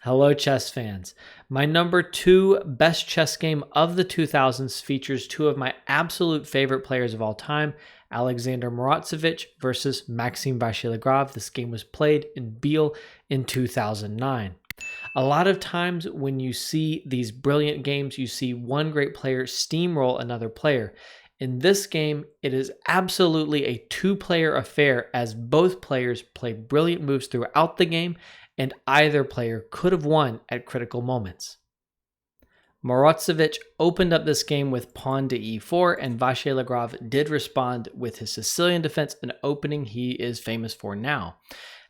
Hello, chess fans. My number 2 best chess game of the 2000s features two of my absolute favorite players of all time, Alexander Morozevich versus Maxime Vachier-Lagrave. This game was played in Biel in 2009. A lot of times when you see these brilliant games, you see one great player steamroll another player. In this game, it is absolutely a two-player affair as both players played brilliant moves throughout the game and either player could have won at critical moments. Moritsevich opened up this game with pawn to e4, and Vachier-Lagrave did respond with his Sicilian defense, an opening he is famous for now.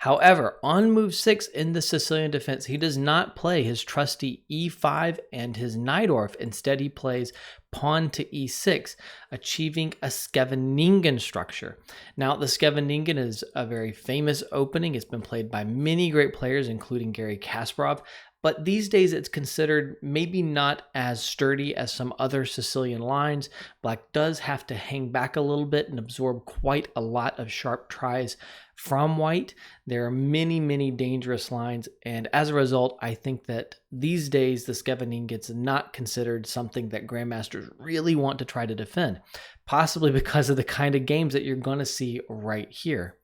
However, on move 6 in the Sicilian defense, he does not play his trusty e5 and his Najdorf. Instead, he plays pawn to e6, achieving a Scheveningen structure. Now, the Scheveningen is a very famous opening. It's been played by many great players, including Garry Kasparov. But these days, it's considered maybe not as sturdy as some other Sicilian lines. Black does have to hang back a little bit and absorb quite a lot of sharp tries from white. There are many, many dangerous lines, and as a result, I think that these days the Scheveningen is not considered something that grandmasters really want to try to defend, possibly because of the kind of games that you're going to see right here.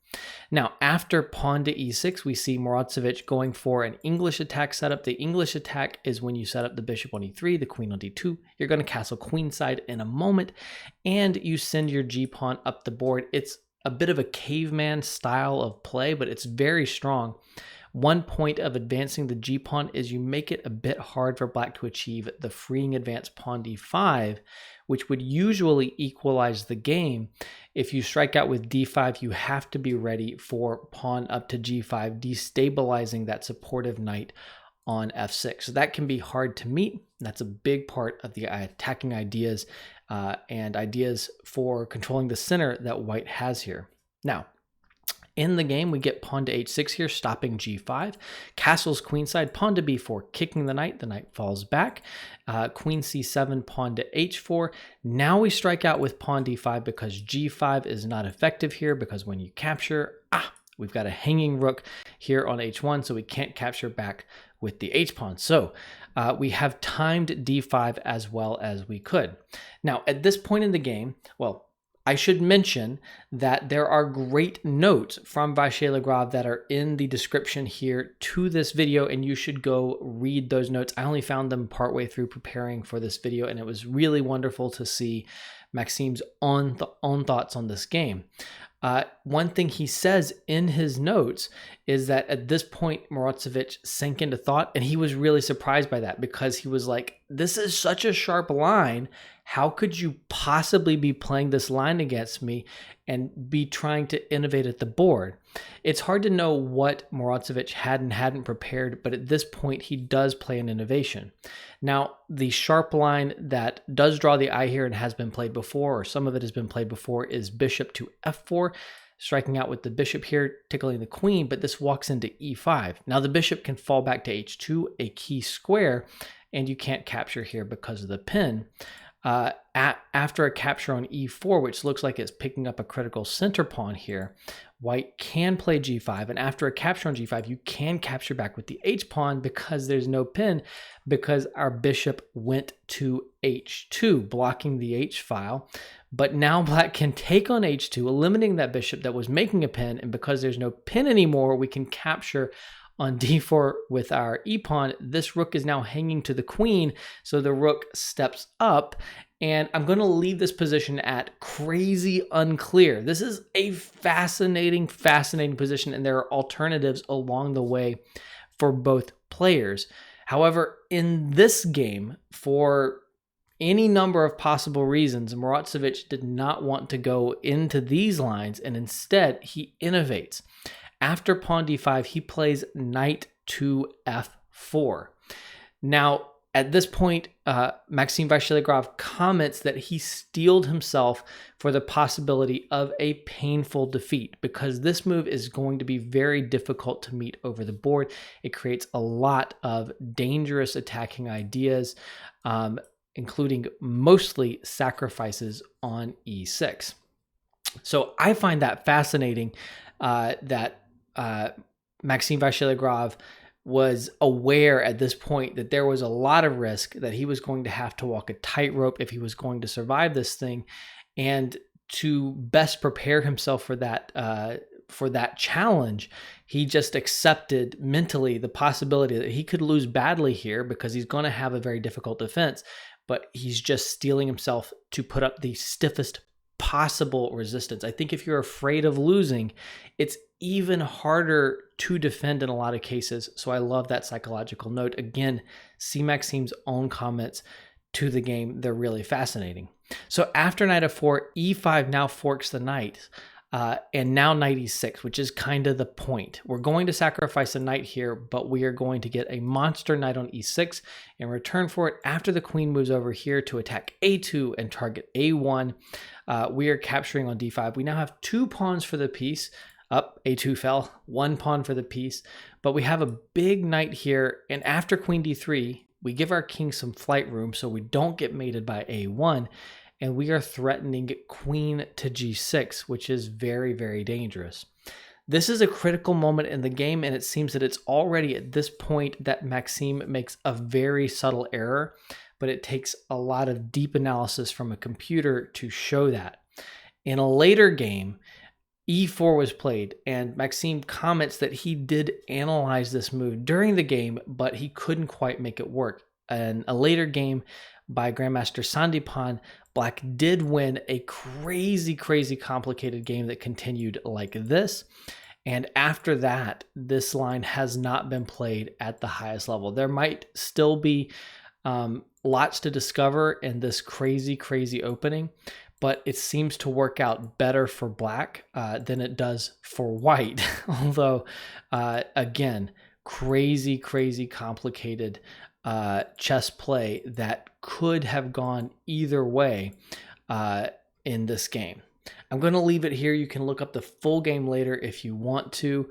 Now, after pawn to e6, we see Morozevich going for an English attack setup. The English attack is when you set up the bishop on e3, the queen on d2. You're going to castle queenside in a moment, and you send your g-pawn up the board. It's a bit of a caveman style of play, but it's very strong. One point of advancing the g-pawn is you make it a bit hard for black to achieve the freeing advance pawn d5, which would usually equalize the game. If you strike out with d5, you have to be ready for pawn up to g5, destabilizing that supportive knight on f6. So that can be hard to meet. That's a big part of the attacking ideas and ideas for controlling the center that white has here. Now, in the game, we get pawn to h6 here, stopping g5. Castles queenside, pawn to b4, kicking the knight falls back. Queen c7, pawn to h4. Now we strike out with pawn d5 because g5 is not effective here, because when you capture, we've got a hanging rook here on h1, so we can't capture back with the h-pawn. So we have timed d5 as well as we could. Now, at this point in the game, well, I should mention that there are great notes from Vachier-Lagrave that are in the description here to this video, and you should go read those notes. I only found them partway through preparing for this video, and it was really wonderful to see Maxime's own thoughts on this game. One thing he says in his notes is that at this point, Morozevich sank into thought, and he was really surprised by that because he was like, this is such a sharp line. How could you possibly be playing this line against me and be trying to innovate at the board? It's hard to know what Morozevich had and hadn't prepared, but at this point, he does play an innovation. Now, the sharp line that does draw the eye here and has been played before, or some of it has been played before, is bishop to f4, striking out with the bishop here, tickling the queen, but this walks into e5. Now, the bishop can fall back to h2, a key square, and you can't capture here because of the pin. After a capture on e4, which looks like it's picking up a critical center pawn here, white can play g5, and after a capture on g5, you can capture back with the h-pawn because there's no pin, because our bishop went to h2, blocking the h-file. But now black can take on h2, eliminating that bishop that was making a pin, and because there's no pin anymore, we can capture on d4 with our e-pawn. This rook is now hanging to the queen, so the rook steps up, and I'm going to leave this position at crazy unclear. This is a fascinating position, and there are alternatives along the way for both players. However, in this game, for any number of possible reasons, Morozevich did not want to go into these lines, and instead he innovates. After pawn d5, he plays knight to f4. Now, at this point, Maxime Vachier-Lagrave comments that he steeled himself for the possibility of a painful defeat because this move is going to be very difficult to meet over the board. It creates a lot of dangerous attacking ideas, including mostly sacrifices on e6. So I find that fascinating that Maxime Vachier-Lagrave was aware at this point that there was a lot of risk, that he was going to have to walk a tightrope if he was going to survive this thing. And to best prepare himself for that challenge, he just accepted mentally the possibility that he could lose badly here because he's going to have a very difficult defense, but he's just steeling himself to put up the stiffest possible resistance. I think if you're afraid of losing, it's even harder to defend in a lot of cases. So I love that psychological note. Again, see Maxime's own comments to the game. They're really fascinating. So after knight f4, e5 now forks the knight. And now knight e6, which is kind of the point. We're going to sacrifice a knight here, but we are going to get a monster knight on e6 in return for it. After the queen moves over here to attack a2 and target a1, we are capturing on d5. We now have 2 pawns for the piece. Up, a2 fell, 1 pawn for the piece, but we have a big knight here, and after queen d3, we give our king some flight room so we don't get mated by a1, and we are threatening queen to g6, which is very, very dangerous. This is a critical moment in the game, and it seems that it's already at this point that Maxime makes a very subtle error, but it takes a lot of deep analysis from a computer to show that. In a later game, e4 was played, and Maxime comments that he did analyze this move during the game, but he couldn't quite make it work. In a later game by Grandmaster Sandipan, Black did win a crazy, crazy complicated game that continued like this. And after that, this line has not been played at the highest level. There might still be lots to discover in this crazy, crazy opening, but it seems to work out better for Black than it does for White. Although, again, crazy, crazy complicated chess play that could have gone either way in this game. I'm going to leave it here. You can look up the full game later if you want to.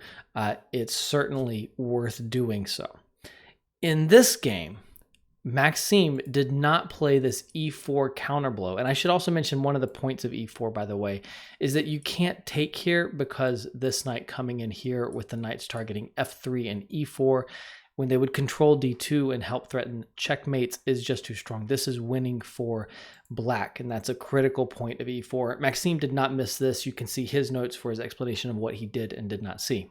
It's certainly worth doing so. In this game, Maxime did not play this e4 counterblow. And I should also mention one of the points of e4, by the way, is that you can't take here because this knight coming in here with the knights targeting f3 and e4, when they would control d2 and help threaten checkmates, is just too strong. This is winning for Black, and that's a critical point of e4. Maxime did not miss this. You can see his notes for his explanation of what he did and did not see.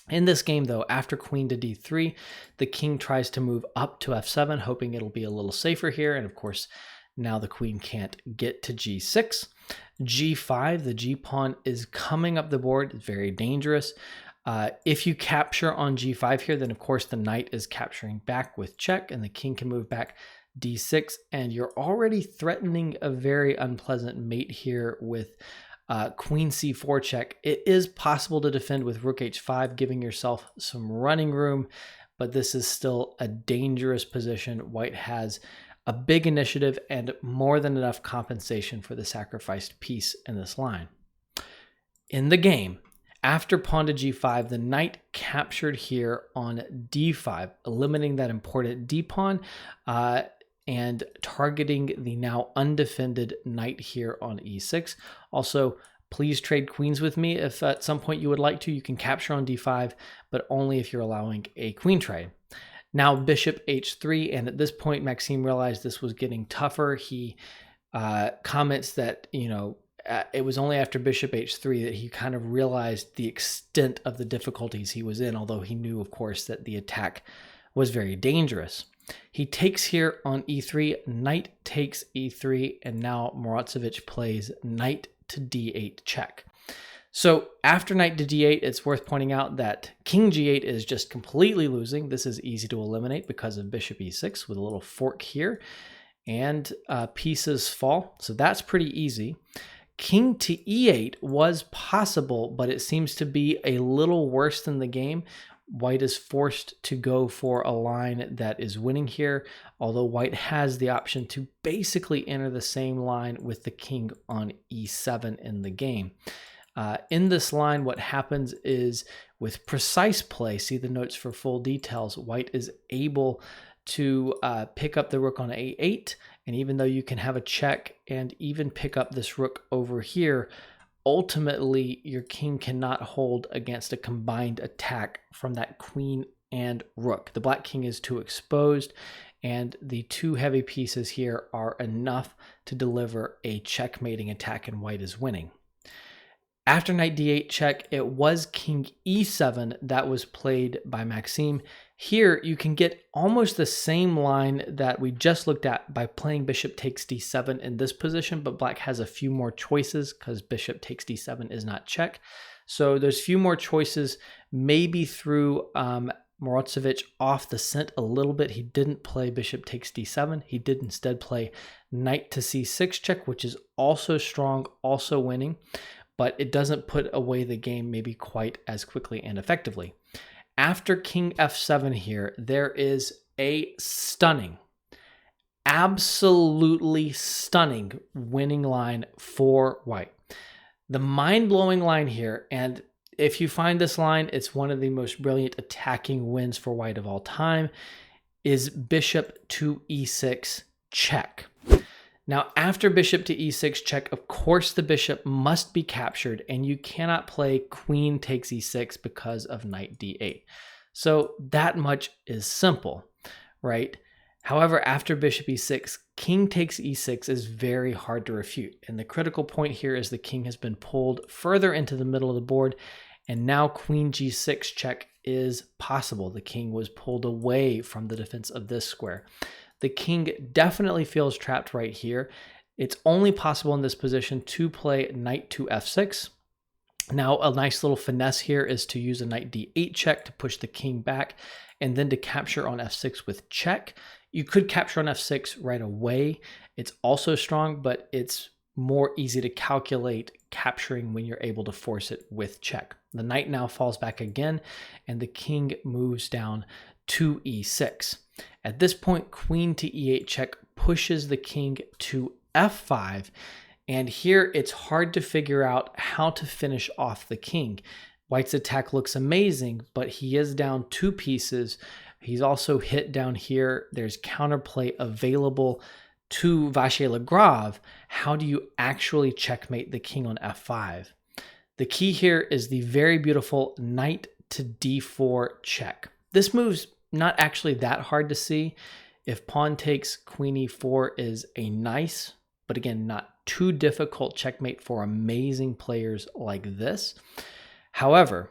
In this game, though, after queen to d3, the king tries to move up to f7, hoping it'll be a little safer here. And of course, now the queen can't get to g6. g5, the g-pawn is coming up the board. It's very dangerous. If you capture on g5 here, then of course the knight is capturing back with check, and the king can move back d6, and you're already threatening a very unpleasant mate here with queen c4 check. It is possible to defend with rook h5, giving yourself some running room, but this is still a dangerous position. White has a big initiative and more than enough compensation for the sacrificed piece in this line. In the game, after pawn to g5, the knight captured here on d5, eliminating that important d-pawn and targeting the now undefended knight here on e6. Also, please trade queens with me if at some point you would like to. You can capture on d5, but only if you're allowing a queen trade. Now bishop h3, and at this point Maxime realized this was getting tougher. He comments that, it was only after bishop h3 that he kind of realized the extent of the difficulties he was in, although he knew, of course, that the attack was very dangerous. He takes here on e3, knight takes e3, and now Morozevich plays knight to d8 check. So after knight to d8, it's worth pointing out that king g8 is just completely losing. This is easy to eliminate because of bishop e6 with a little fork here, and pieces fall. So that's pretty easy. King to e8 was possible, but it seems to be a little worse than the game. White is forced to go for a line that is winning here, although White has the option to basically enter the same line with the king on e7 in the game. In this line, what happens is with precise play, see the notes for full details, White is able to pick up the rook on a8, and even though you can have a check and even pick up this rook over here, ultimately your king cannot hold against a combined attack from that queen and rook. The black king is too exposed, and the two heavy pieces here are enough to deliver a checkmating attack, and white is winning. After knight d8 check, it was king e7 that was played by Maxime. Here, you can get almost the same line that we just looked at by playing bishop takes d7 in this position, but black has a few more choices because bishop takes d7 is not check. So there's few more choices. Maybe threw Morozevich off the scent a little bit. He didn't play bishop takes d7. He did instead play knight to c6 check, which is also strong, also winning, but it doesn't put away the game maybe quite as quickly and effectively. After king f7 here, there is a stunning, absolutely stunning winning line for white. The mind-blowing line here, and if you find this line, it's one of the most brilliant attacking wins for white of all time, is bishop to e6 check. Now, after bishop to e6 check, of course, the bishop must be captured, and you cannot play queen takes e6 because of knight d8. So that much is simple, right? However, after bishop e6, king takes e6 is very hard to refute. And the critical point here is the king has been pulled further into the middle of the board, and now queen g6 check is possible. The king was pulled away from the defense of this square. The king definitely feels trapped right here. It's only possible in this position to play knight to f6. Now, a nice little finesse here is to use a knight d8 check to push the king back, and then to capture on f6 with check. You could capture on f6 right away. It's also strong, but it's more easy to calculate capturing when you're able to force it with check. The knight now falls back again, and the king moves down to e6. At this point, queen to e8 check pushes the king to f5, and here it's hard to figure out how to finish off the king. White's attack looks amazing, but he is down two pieces. He's also hit down here. There's counterplay available to Vachier-Lagrave. How do you actually checkmate the king on f5? The key here is the very beautiful knight to d4 check. This move's not actually that hard to see. If pawn takes queen e4 is a nice, but again, not too difficult checkmate for amazing players like this. However,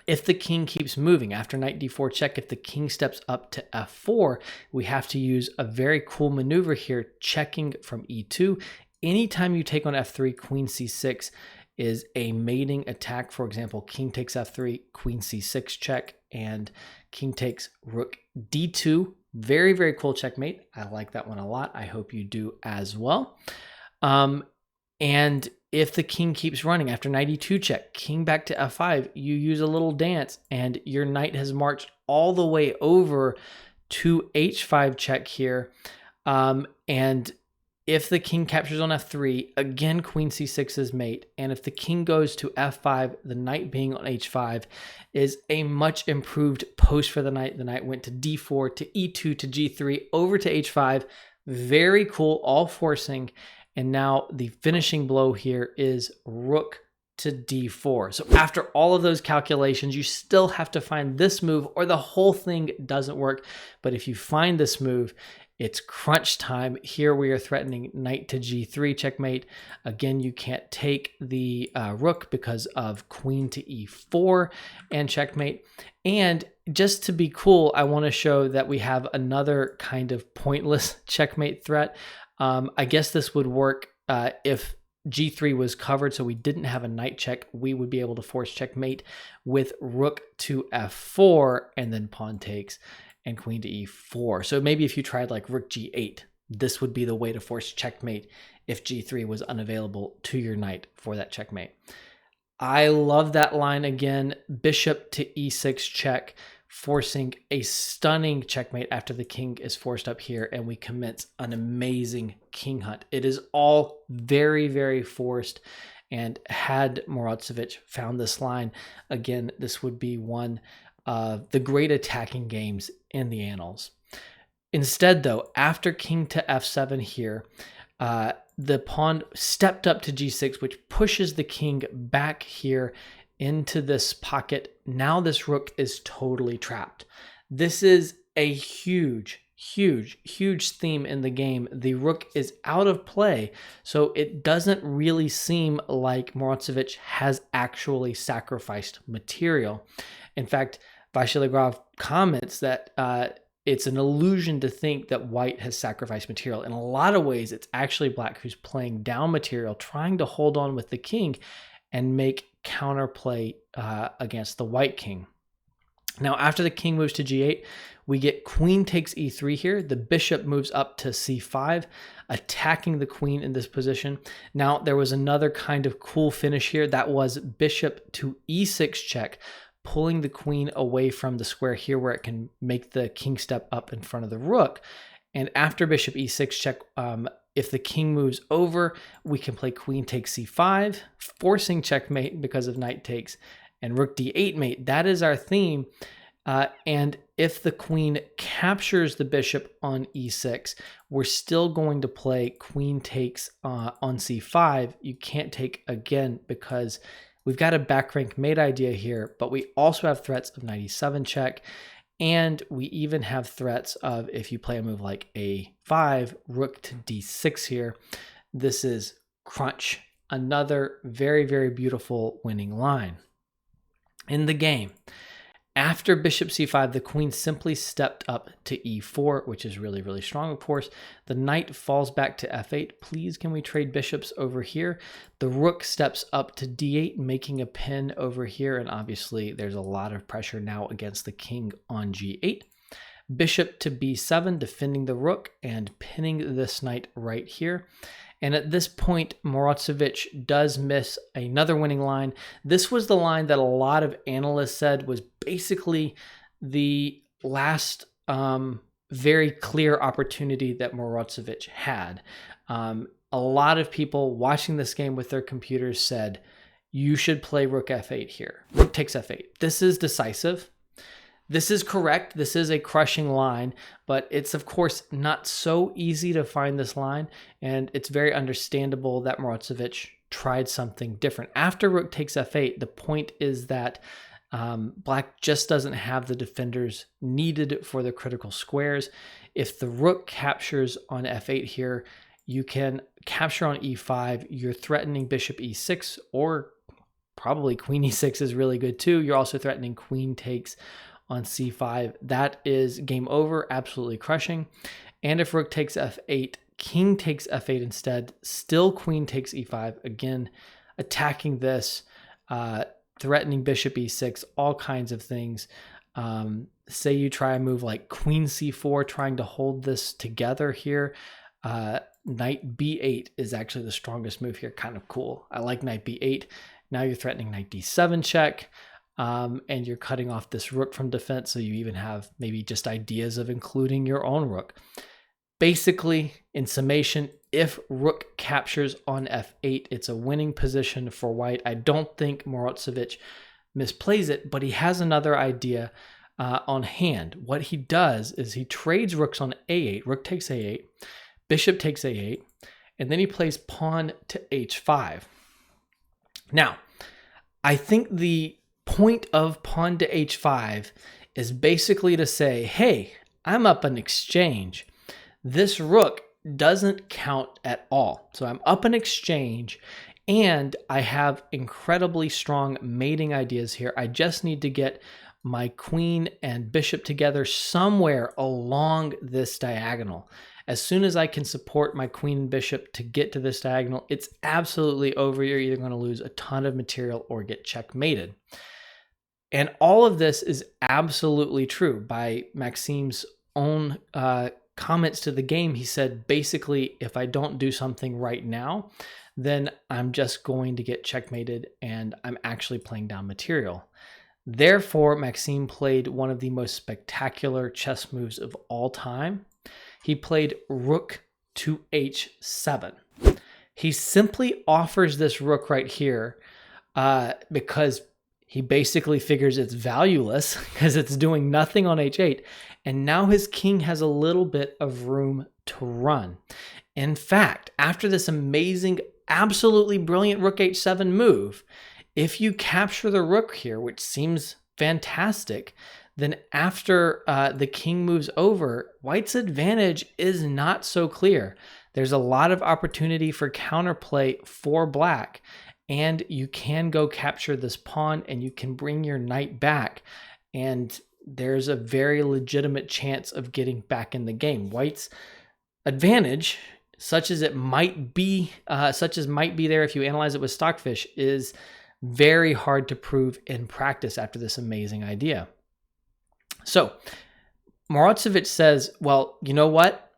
if the king keeps moving after knight d4 check, if the king steps up to f4, we have to use a very cool maneuver here, checking from e2. Anytime you take on f3, queen c6 is a mating attack. For example, king takes f3, queen c6 check, and king takes rook d2. Very, very cool checkmate. I like that one a lot. I hope you do as well. And if the king keeps running after knight e2 check, king back to f5, you use a little dance, and your knight has marched all the way over to h5 check here. And if the king captures on f3, again, queen c6 is mate. And if the king goes to f5, the knight being on h5 is a much improved post for the knight. The knight went to d4, to e2, to g3, over to h5. Very cool, all forcing. And now the finishing blow here is rook to d4. So after all of those calculations, you still have to find this move or the whole thing doesn't work. But if you find this move, it's crunch time. Here we are threatening knight to g3 checkmate. Again, you can't take the rook because of queen to e4 and checkmate. And just to be cool, I want to show that we have another kind of pointless checkmate threat. I guess this would work if g3 was covered, so we didn't have a knight check. We would be able to force checkmate with rook to f4 and then pawn takes and queen to e4. So maybe if you tried like rook g8, this would be the way to force checkmate if g3 was unavailable to your knight for that checkmate. I love that line again. Bishop to e6 check, forcing a stunning checkmate after the king is forced up here, and we commence an amazing king hunt. It is all very, very forced, and had Morozevich found this line, again, this would be one of the great attacking games in the annals. Instead, though, after king to f7 here, the pawn stepped up to g6, which pushes the king back here into this pocket. Now this rook is totally trapped. This is a huge theme in the game. The rook is out of play, so it doesn't really seem like Morozevich has actually sacrificed material. In fact, Vachier-Lagrave comments that it's an illusion to think that white has sacrificed material. In a lot of ways, it's actually black who's playing down material, trying to hold on with the king and make counterplay against the white king. Now, after the king moves to g8, we get queen takes e3 here. The bishop moves up to c5, attacking the queen in this position. Now, there was another kind of cool finish here. That was bishop to e6 check, pulling the queen away from the square here where it can make the king step up in front of the rook. And after bishop e6 check, if the king moves over, we can play queen takes c5, forcing checkmate because of knight takes, and rook d8 mate. That is our theme. And if the queen captures the bishop on e6, we're still going to play queen takes on c5. You can't take again because we've got a back rank mate idea here, but we also have threats of knight e7 check. And we even have threats of, if you play a move like a5, rook to d6 here, this is crunch. Another very beautiful winning line. In the game, after bishop c5, the queen simply stepped up to e4, which is really strong, of course. The knight falls back to f8. Please, can we trade bishops over here? The rook steps up to d8, making a pin over here, and obviously there's a lot of pressure now against the king on g8. Bishop to b7, defending the rook and pinning this knight right here. And at this point, Morozevich does miss another winning line. This was the line that a lot of analysts said was basically the last very clear opportunity that Morozevich had. A lot of people watching this game with their computers said, you should play rook f8 here. Rook takes f8. This is decisive. This is correct. This is a crushing line, but it's of course not so easy to find this line, and it's very understandable that Morozevich tried something different. After rook takes f8, the point is that black just doesn't have the defenders needed for the critical squares. If the rook captures on f8 here, you can capture on e5. You're threatening bishop e6, or probably queen e6 is really good too. You're also threatening queen takes on c5. That is game over, absolutely crushing. And if rook takes f8, king takes f8 instead, still queen takes e5, again attacking this, threatening bishop e6, all kinds of things. Say you try a move like queen c4, trying to hold this together here. Knight b8 is actually the strongest move here, kind of cool. I like knight b8. Now you're threatening knight d7 check. And you're cutting off this rook from defense, so you even have maybe just ideas of including your own rook. Basically, in summation, if rook captures on f8, it's a winning position for white. I don't think Morozevich misplays it, but he has another idea on hand. What he does is he trades rooks on a8. Rook takes a8, bishop takes a8, and then he plays pawn to h5. Now, I think the point of pawn to h5 is basically to say, hey, I'm up an exchange. This rook doesn't count at all. So I'm up an exchange and I have incredibly strong mating ideas here. I just need to get my queen and bishop together somewhere along this diagonal. As soon as I can support my queen and bishop to get to this diagonal, it's absolutely over. You're either going to lose a ton of material or get checkmated. And all of this is absolutely true. By Maxime's own comments to the game, he said, basically, if I don't do something right now, then I'm just going to get checkmated and I'm actually playing down material. Therefore, Maxime played one of the most spectacular chess moves of all time. He played rook to h7. He simply offers this rook right here because he basically figures it's valueless because it's doing nothing on h8. And now his king has a little bit of room to run. In fact, after this amazing, absolutely brilliant rook h7 move, If you capture the rook here, which seems fantastic, then after the king moves over, white's advantage is not so clear. There's a lot of opportunity for counterplay for black, and you can go capture this pawn and you can bring your knight back, and there's a very legitimate chance of getting back in the game. White's advantage, such as might be there if you analyze it with Stockfish, is very hard to prove in practice after this amazing idea. So Morozevich says, well, you know what?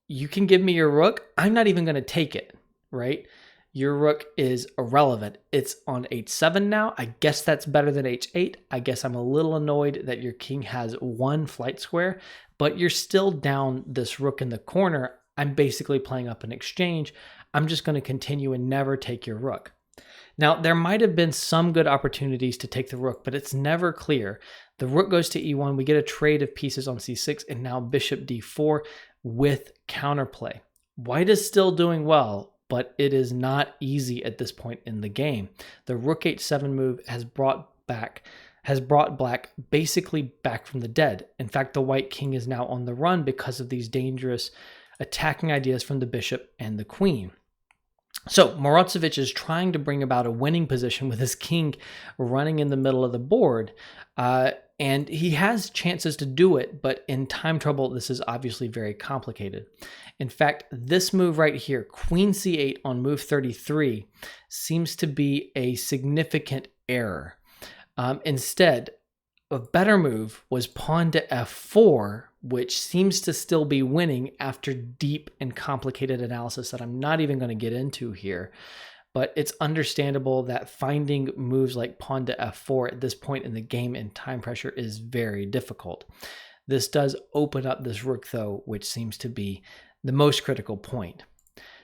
You can give me your rook. I'm not even going to take it, right? Your rook is irrelevant. It's on h7 now. I guess that's better than h8. I guess I'm a little annoyed that your king has one flight square, but you're still down this rook in the corner. I'm basically playing up an exchange. I'm just going to continue and never take your rook. Now, there might have been some good opportunities to take the rook, but it's never clear. The rook goes to e1. We get a trade of pieces on c6, and now bishop d4 with counterplay. White is still doing well, but it is not easy at this point in the game. The rook h7 move has brought black basically back from the dead. In fact, the white king is now on the run because of these dangerous attacking ideas from the bishop and the queen. So Morozevich is trying to bring about a winning position with his king running in the middle of the board, and he has chances to do it, but in time trouble, this is obviously very complicated. In fact, this move right here, queen c8 on move 33, seems to be a significant error. Instead, a better move was pawn to f4, which seems to still be winning after deep and complicated analysis that I'm not even going to get into here. But it's understandable that finding moves like pawn to f4 at this point in the game in time pressure is very difficult. This does open up this rook, though, which seems to be the most critical point.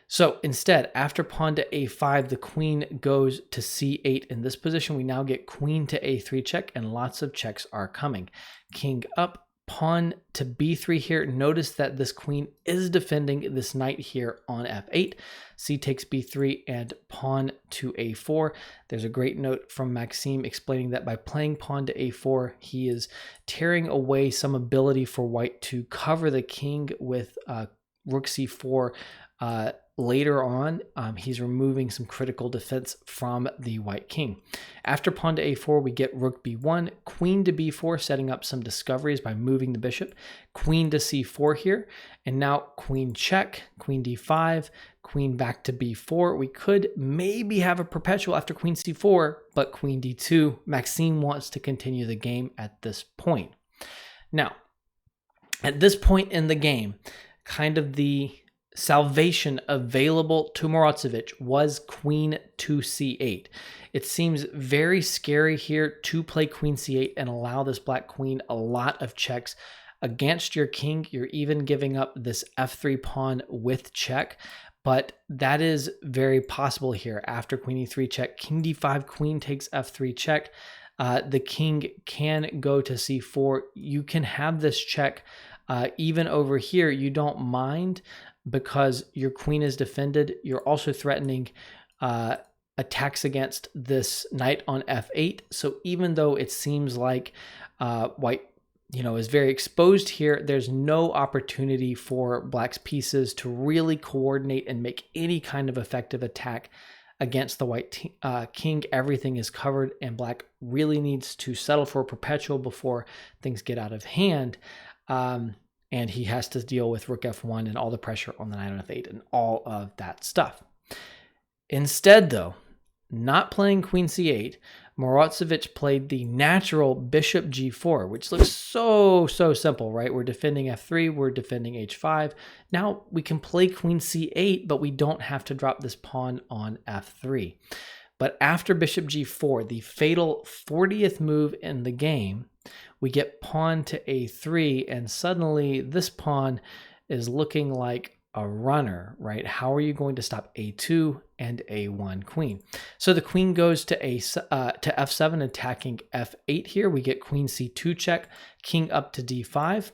So instead, after pawn to a5, the queen goes to c8. In this position, we now get queen to a3 check, and lots of checks are coming. King up, pawn to b3 here. Notice that this queen is defending this knight here on f8. C takes b3 and pawn to a4. There's a great note from Maxime explaining that by playing pawn to a4, he is tearing away some ability for white to cover the king with rook c4 later on. He's removing some critical defense from the white king. After pawn to a4, we get rook b1, queen to b4, setting up some discoveries by moving the bishop, queen to c4 here, and now queen check, queen d5, queen back to b4. We could maybe have a perpetual after queen c4, but queen d2. Maxime wants to continue the game at this point. Now, at this point in the game, kind of the salvation available to Morozevich was queen to c8. It seems very scary here to play queen c8 and allow this black queen a lot of checks against your king. You're even giving up this f3 pawn with check, but that is very possible here. After queen e3 check, king d5, queen takes f3 check. The king can go to c4. You can have this check even over here. You don't mind, because your queen is defended. You're also threatening attacks against this knight on f8. So even though it seems like white is very exposed here, there's no opportunity for black's pieces to really coordinate and make any kind of effective attack against the white king. Everything is covered, and black really needs to settle for a perpetual before things get out of hand. And he has to deal with rook f1 and all the pressure on the knight on f8 and all of that stuff. Instead, though, not playing queen c8, Morozevich played the natural bishop g4, which looks so simple, right? We're defending f3, we're defending h5. Now we can play queen c8, but we don't have to drop this pawn on f3. But after bishop g4, the fatal 40th move in the game, we get pawn to a3, and suddenly this pawn is looking like a runner, right? How are you going to stop a2 and a1 queen? So the queen goes to f7, attacking f8 here. We get queen c2 check, king up to d5,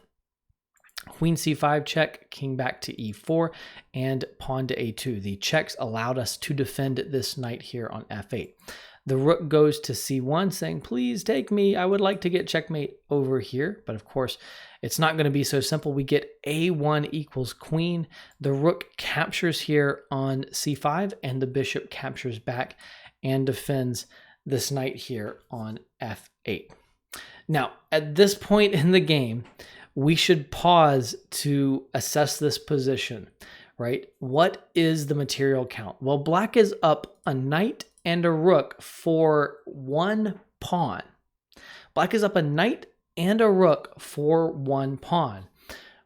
queen c5 check, king back to e4, and pawn to a2. The checks allowed us to defend this knight here on f8. The rook goes to c1, saying, please take me. I would like to get checkmate over here. But of course, it's not going to be so simple. We get a1 equals queen. The rook captures here on c5, and the bishop captures back and defends this knight here on f8. Now, at this point in the game, we should pause to assess this position, right? What is the material count? Well, black is up a knight and a rook for 1 pawn. Black is up a knight and a rook for 1 pawn.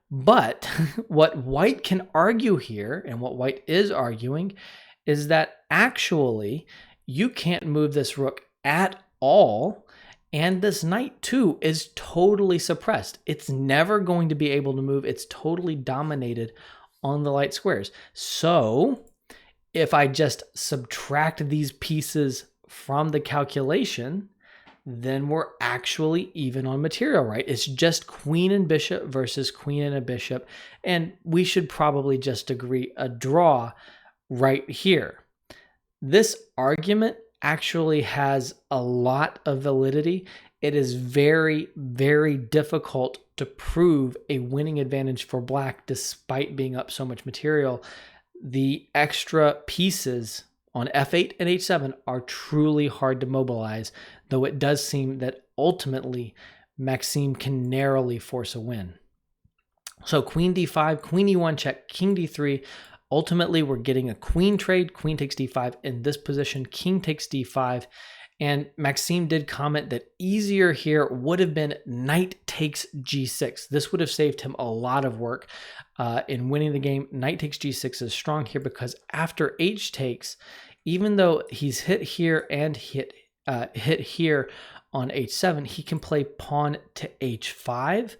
But what white can argue here, and what white is arguing, is that actually you can't move this rook at all, and this knight too is totally suppressed. It's never going to be able to move. It's totally dominated on the light squares. So if I just subtract these pieces from the calculation, then we're actually even on material, right? It's just queen and bishop versus queen and a bishop, and we should probably just agree a draw right here. This argument actually has a lot of validity. It is very, very difficult to prove a winning advantage for black despite being up so much material. The extra pieces on f8 and h7 are truly hard to mobilize, though it does seem that ultimately Maxime can narrowly force a win. So queen d5, queen e1 check, king d3. Ultimately, we're getting a queen trade. Queen takes d5 in this position. King takes d5. And Maxime did comment that easier here would have been knight takes g6. This would have saved him a lot of work in winning the game. Knight takes g6 is strong here because after h takes, even though he's hit here and hit here on h7, he can play pawn to h5.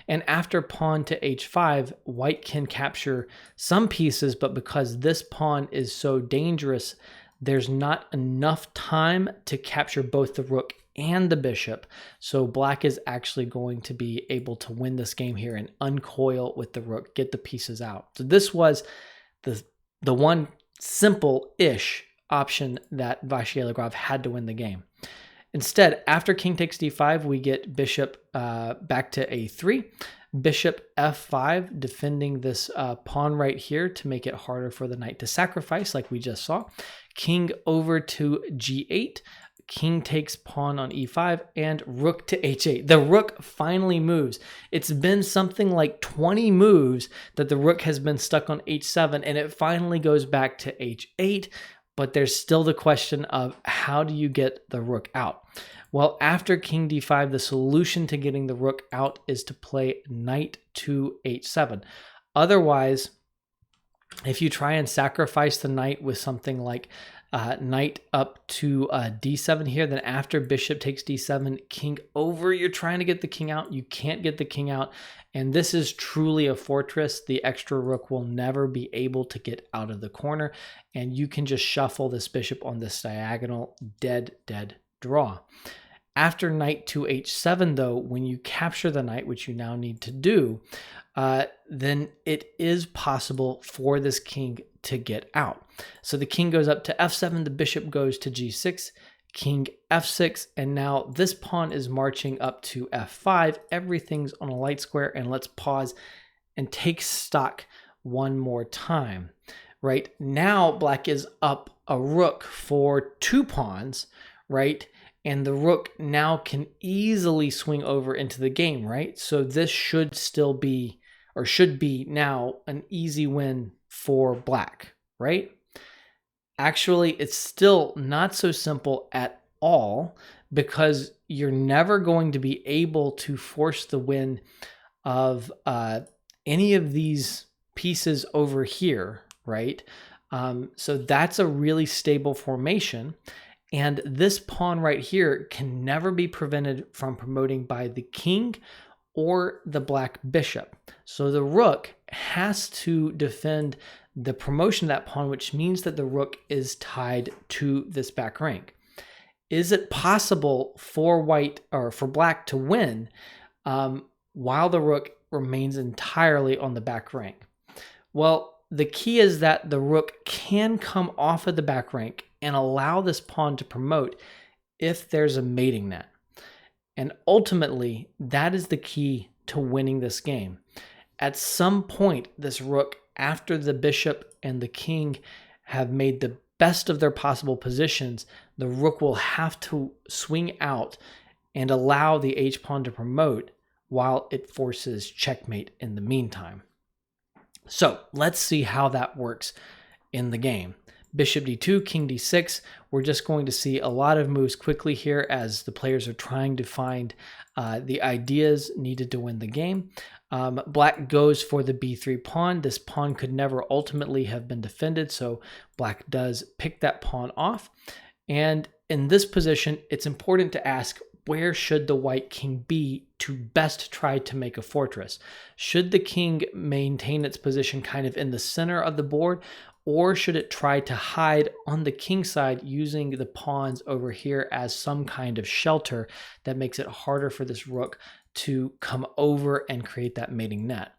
And after pawn to h5, white can capture some pieces, but because this pawn is so dangerous, there's not enough time to capture both the rook and the bishop. So black is actually going to be able to win this game here and uncoil with the rook, get the pieces out. So this was the one simple-ish option that Vachier-Lagrave had to win the game. Instead, after king takes d5, we get bishop back to a3, bishop f5, defending this pawn right here to make it harder for the knight to sacrifice like we just saw. King over to g8, king takes pawn on e5, and rook to h8. The rook finally moves. It's been something like 20 moves that the rook has been stuck on h7, and it finally goes back to h8. But there's still the question of how do you get the rook out? Well, after king d5, the solution to getting the rook out is to play knight to h7. Otherwise, if you try and sacrifice the knight with something like knight up to d7 here, then after bishop takes d7, king over, you're trying to get the king out. You can't get the king out. And this is truly a fortress. The extra rook will never be able to get out of the corner. And you can just shuffle this bishop on this diagonal, dead draw. After knight to h7, though, when you capture the knight, which you now need to do, then it is possible for this king to get out. So the king goes up to f7, the bishop goes to g6, king f6, and now this pawn is marching up to f5. Everything's on a light square, and let's pause and take stock one more time. Right now, black is up a rook for 2 pawns, right? And the rook now can easily swing over into the game, right? So this should still be, or should be now, an easy win for black, right? Actually, it's still not so simple at all because you're never going to be able to force the win of any of these pieces over here, right? So that's a really stable formation. And this pawn right here can never be prevented from promoting by the king or the black bishop. So the rook has to defend the promotion of that pawn, which means that the rook is tied to this back rank. Is it possible for white or for black to win while the rook remains entirely on the back rank? Well, the key is that the rook can come off of the back rank and allow this pawn to promote if there's a mating net. And ultimately, that is the key to winning this game. At some point, this rook, after the bishop and the king have made the best of their possible positions, the rook will have to swing out and allow the h-pawn to promote while it forces checkmate in the meantime. So let's see how that works in the game. Bishop d2, king d6. We're just going to see a lot of moves quickly here as the players are trying to find the ideas needed to win the game. Black goes for the b3 pawn. This pawn could never ultimately have been defended, so black does pick that pawn off. And in this position, it's important to ask, where should the white king be to best try to make a fortress? Should the king maintain its position kind of in the center of the board, or should it try to hide on the king side using the pawns over here as some kind of shelter that makes it harder for this rook to come over and create that mating net?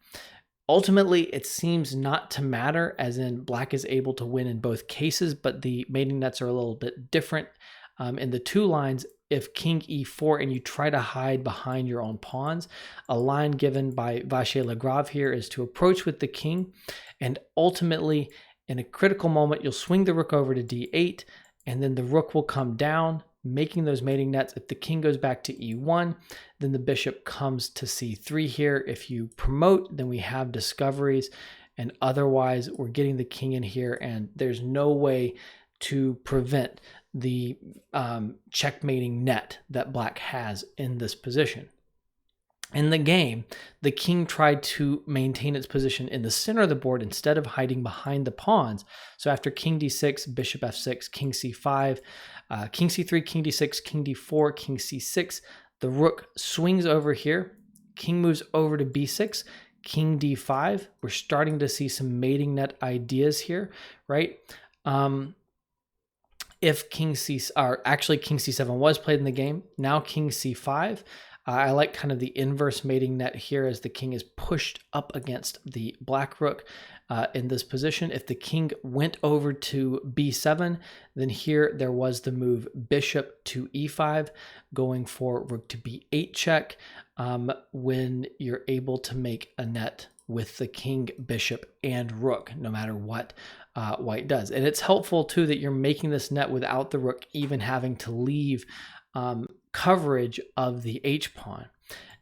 Ultimately, it seems not to matter, as in black is able to win in both cases, but the mating nets are a little bit different. In the two lines, if king e4 and you try to hide behind your own pawns, a line given by Vachier-Lagrave here is to approach with the king, and ultimately, in a critical moment, you'll swing the rook over to d8, and then the rook will come down, making those mating nets. If the king goes back to e1, then the bishop comes to c3 here. If you promote, then we have discoveries, and otherwise we're getting the king in here, and there's no way to prevent the checkmating net that black has in this position. In the game, the king tried to maintain its position in the center of the board instead of hiding behind the pawns. So after king d6, bishop f6, king c5, king c3, king d6, king d4, king c6, the rook swings over here, king moves over to b6, king d5. We're starting to see some mating net ideas here, right? If king c7 was played in the game, now king c5. I like kind of the inverse mating net here as the king is pushed up against the black rook in this position. If the king went over to b7, then here there was the move bishop to e5, going for rook to b8 check when you're able to make a net with the king, bishop, and rook, no matter what white does. And it's helpful too that you're making this net without the rook even having to leave coverage of the h-pawn.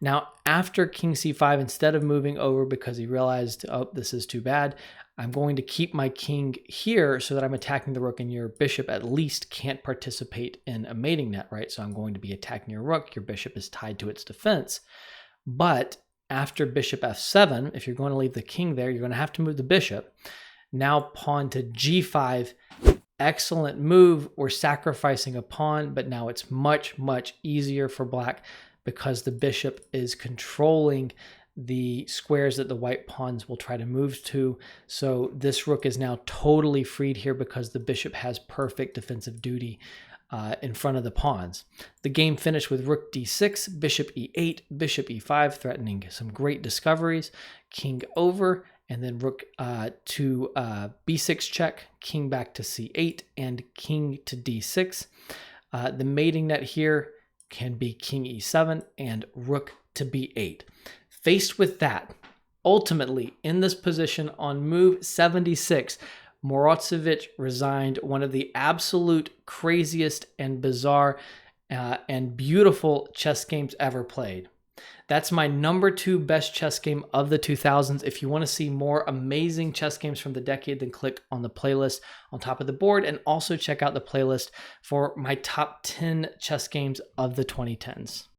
Now, after king c5, instead of moving over because he realized, oh, this is too bad, I'm going to keep my king here so that I'm attacking the rook, and your bishop at least can't participate in a mating net, right? So I'm going to be attacking your rook. Your bishop is tied to its defense. But after bishop f7, if you're going to leave the king there, you're going to have to move the bishop. Now pawn to g5. Excellent move. We're sacrificing a pawn, but now it's much, much easier for black because the bishop is controlling the squares that the white pawns will try to move to. So this rook is now totally freed here because the bishop has perfect defensive duty in front of the pawns. The game finished with rook d6, bishop e8, bishop e5, threatening some great discoveries, king over, and then rook to b6 check, king back to c8, and king to d6. The mating net here can be king e7 and rook to b8. Faced with that, ultimately in this position on move 76, Morozevich resigned one of the absolute craziest and bizarre and beautiful chess games ever played. That's my #2 best chess game of the 2000s. If you want to see more amazing chess games from the decade, then click on the playlist on top of the board, and also check out the playlist for my top 10 chess games of the 2010s.